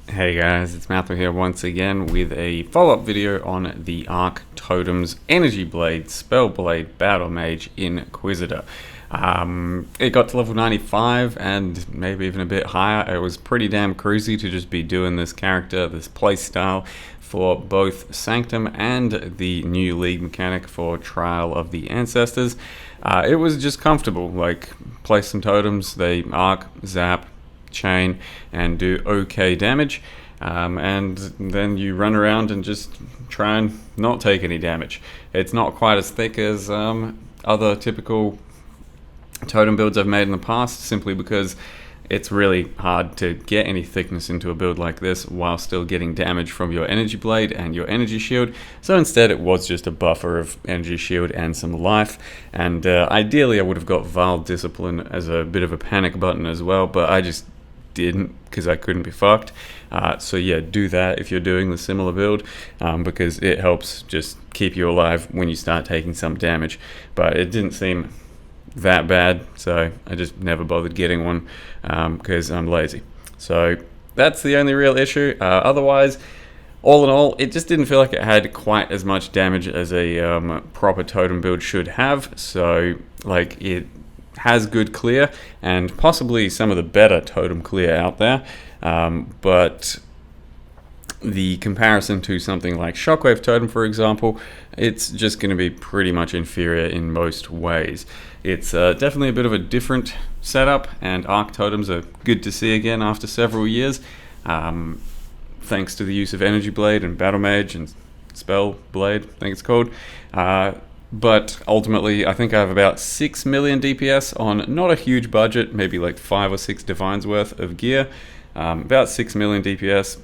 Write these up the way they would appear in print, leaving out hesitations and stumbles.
Hey guys, it's Matthew here once again with a follow-up video on the Arc Totem's Energy Blade, Spell Blade, Battle Mage Inquisitor. It got to level 95 and maybe even a bit higher. It was pretty damn cruisy to just be doing this character, this playstyle for both Sanctum and the new League mechanic for Trial of the Ancestors. It was just comfortable, like place some totems, they arc, zap, chain and do okay damage, and then you run around and just try and not take any damage. It's not quite as thick as other typical totem builds I've made in the past, simply because it's really hard to get any thickness into a build like this while still getting damage from your energy blade and your energy shield. So instead it was just a buffer of energy shield and some life, and ideally I would have got Vile Discipline as a bit of a panic button as well, but I just didn't because I couldn't be fucked. So yeah, do that if you're doing the similar build, because it helps just keep you alive when you start taking some damage. But it didn't seem that bad, so I just never bothered getting one because I'm lazy. So that's the only real issue. Otherwise, all in all, it just didn't feel like it had quite as much damage as a proper totem build should have. So like, it has good clear and possibly some of the better totem clear out there, but the comparison to something like Shockwave Totem, for example, it's just going to be pretty much inferior in most ways. It's definitely a bit of a different setup, and Arc Totems are good to see again after several years, thanks to the use of Energy Blade and Battle Mage and Spell Blade, I think it's called. But ultimately, I think I have about 6 million DPS on not a huge budget, maybe like 5 or 6 Divines worth of gear. About 6 million DPS,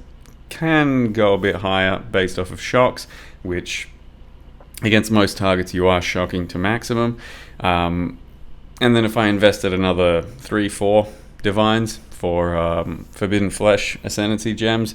can go a bit higher based off of shocks, which against most targets you are shocking to maximum. And then if I invested another 3-4 Divines for Forbidden Flesh Ascendancy gems,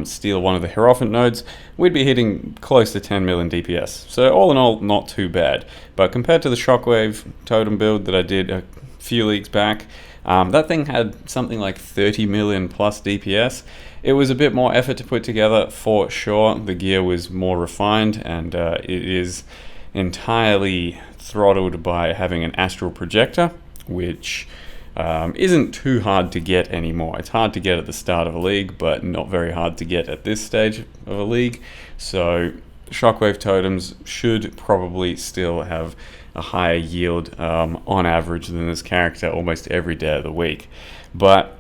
steal one of the Hierophant nodes, we'd be hitting close to 10 million DPS. So all in all, not too bad. But compared to the Shockwave Totem build that I did a few leagues back, that thing had something like 30 million plus DPS. It was a bit more effort to put together for sure. The gear was more refined, and it is entirely throttled by having an Astral Projector, which isn't too hard to get anymore. It's hard to get at the start of a league, but not very hard to get at this stage of a league. So Shockwave Totems should probably still have a higher yield on average than this character almost every day of the week. But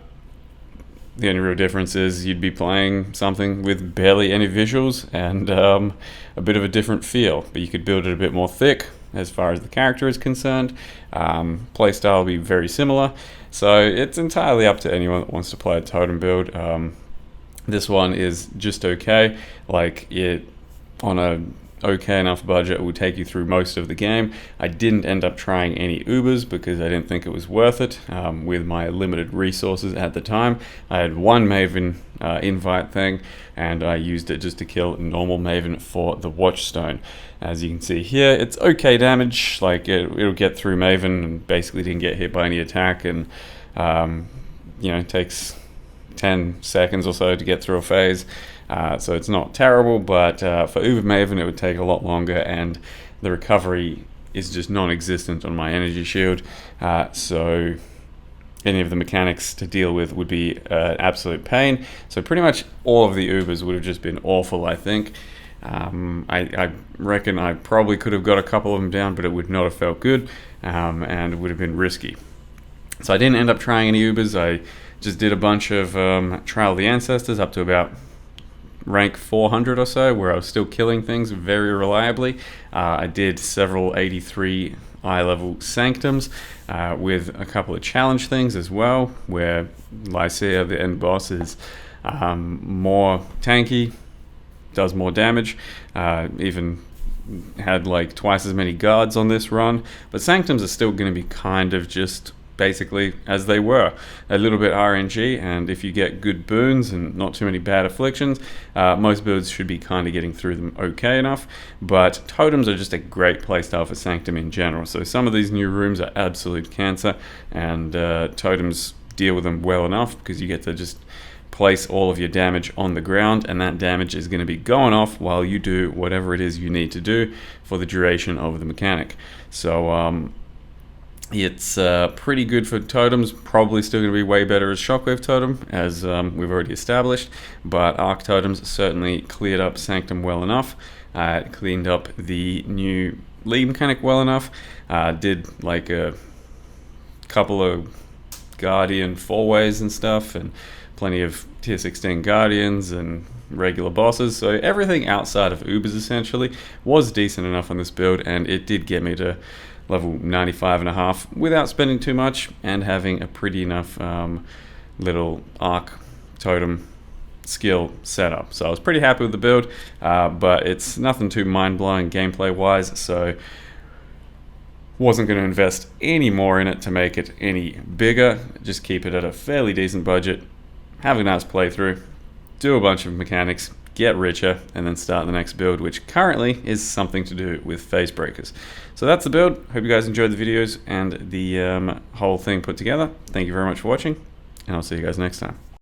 the only real difference is you'd be playing something with barely any visuals and a bit of a different feel, but you could build it a bit more thick as far as the character is concerned. Playstyle will be very similar, so it's entirely up to anyone that wants to play a totem build. This one is just okay. Like, it on a okay enough budget will take you through most of the game. I didn't end up trying any Ubers because I didn't think it was worth it with my limited resources at the time. I had one Maven invite thing, and I used it just to kill normal Maven for the Watchstone. As you can see here, it's okay damage, like it'll get through Maven and basically didn't get hit by any attack, and it takes 10 seconds or so to get through a phase. So it's not terrible, but for Uber Maven it would take a lot longer, and the recovery is just non-existent on my energy shield. So any of the mechanics to deal with would be absolute pain. So pretty much all of the Ubers would have just been awful, I think. I reckon I probably could have got a couple of them down, but it would not have felt good, and it would have been risky. So I didn't end up trying any Ubers. I just did a bunch of Trial of the Ancestors up to about rank 400 or so, where I was still killing things very reliably. I did several 83 eye level Sanctums with a couple of challenge things as well, where Lycia, the end boss, is more tanky, does more damage, even had like twice as many guards on this run. But Sanctums are still going to be kind of just basically as they were, a little bit RNG, and if you get good boons and not too many bad afflictions, most builds should be kind of getting through them okay enough. But totems are just a great playstyle for Sanctum in general, so some of these new rooms are absolute cancer, and totems deal with them well enough because you get to just place all of your damage on the ground, and that damage is going to be going off while you do whatever it is you need to do for the duration of the mechanic. So it's pretty good for totems. Probably still going to be way better as Shockwave Totem, as we've already established, but Arc Totems certainly cleared up Sanctum well enough. It cleaned up the new league mechanic well enough. Did like a couple of Guardian 4-ways and stuff, and plenty of tier 16 Guardians and regular bosses. So everything outside of Ubers essentially was decent enough on this build, and it did get me to level 95.5 without spending too much and having a pretty enough little Arc Totem skill setup. So I was pretty happy with the build, but it's nothing too mind-blowing gameplay wise, so wasn't going to invest any more in it to make it any bigger. Just keep it at a fairly decent budget, have a nice playthrough, do a bunch of mechanics, get richer, and then start the next build, which currently is something to do with phase breakers. So that's the build. Hope you guys enjoyed the videos and the whole thing put together. Thank you very much for watching, and I'll see you guys next time.